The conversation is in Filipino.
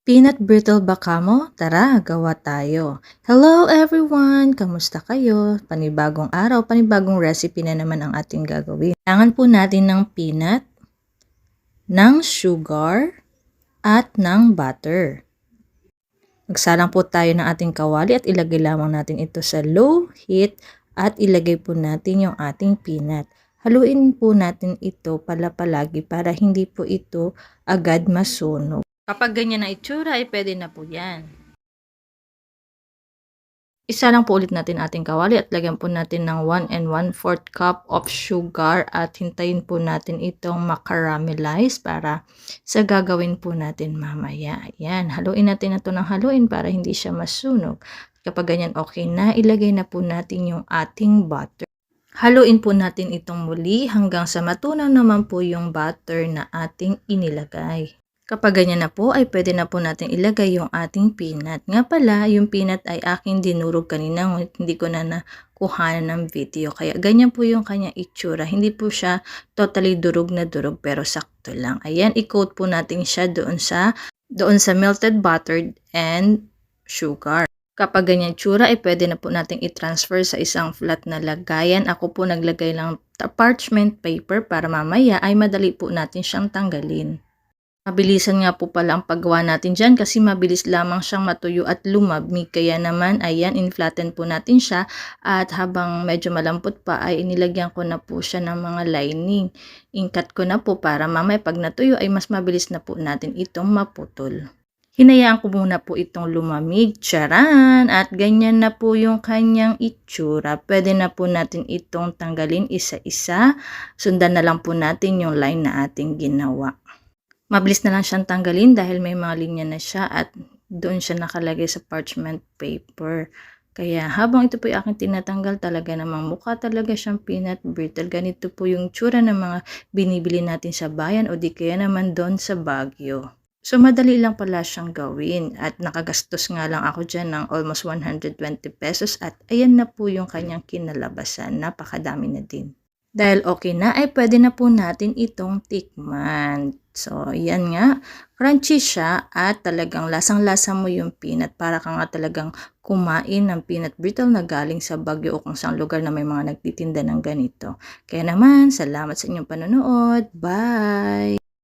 Peanut brittle ba kamo? Tara, gawa tayo. Hello everyone! Kamusta kayo? Panibagong araw, panibagong recipe na naman ang ating gagawin. Kailangan po natin ng peanut, ng sugar, at ng butter. Magsalang po tayo ng ating kawali at ilagay lamang natin ito sa low heat at ilagay po natin yung ating peanut. Haluin po natin ito palagi para hindi po ito agad masunog. Kapag ganyan na itsura ay pwede na po yan. Isa lang po ulit natin ating kawali at lagyan po natin ng 1 1/4 cup of sugar at hintayin po natin itong makaramelize para sa gagawin po natin mamaya. Ayan, haluin natin ito ng haluin para hindi siya masunog. Kapag ganyan okay na, ilagay na po natin yung ating butter. Haluin po natin itong muli hanggang sa matunaw naman po yung butter na ating inilagay. Kapag ganyan na po ay pwede na po natin ilagay yung ating peanut. Nga pala, yung peanut ay aking dinurog kanina ngunit hindi ko na nakuhanan ng video. Kaya ganyan po yung kanyang itsura. Hindi po siya totally durog na durog pero sakto lang. Ayan, i-coat po natin siya doon sa melted butter and sugar. Kapag ganyan tsura ay pwede na po natin i-transfer sa isang flat na lagayan. Ako po naglagay lang parchment paper para mamaya ay madali po natin siyang tanggalin. Mabilisan nga po pala ang paggawa natin dyan kasi mabilis lamang siyang matuyo at lumamig. Kaya naman, ayan, inflatten po natin siya at habang medyo malampot pa ay inilagyan ko na po siya ng mga lining. Inkat ko na po para mamaya pag natuyo ay mas mabilis na po natin itong maputol. Hinayaan ko muna po itong lumamig, charan, at ganyan na po yung kanyang itsura. Pwede na po natin itong tanggalin isa-isa. Sundan na lang po natin yung line na ating ginawa. Mabilis na lang siyang tanggalin dahil may mga linya na siya at doon siya nakalagay sa parchment paper. Kaya habang ito po yung aking tinatanggal, talaga namang mukha talaga siyang peanut brittle. Ganito po yung tsura ng mga binibili natin sa bayan o di kaya naman doon sa Baguio. So madali lang pala siyang gawin at nakagastos nga lang ako dyan ng almost 120 pesos at ayan na po yung kanyang kinalabasan. Napakadami na din. Dahil okay na ay pwede na po natin itong tikman. So, yan nga. Crunchy siya at talagang lasang-lasa mo yung peanut. Para ka nga talagang kumain ng peanut brittle na galing sa Baguio o kung saang lugar na may mga nagtitinda ng ganito. Kaya naman, salamat sa inyong panonood. Bye!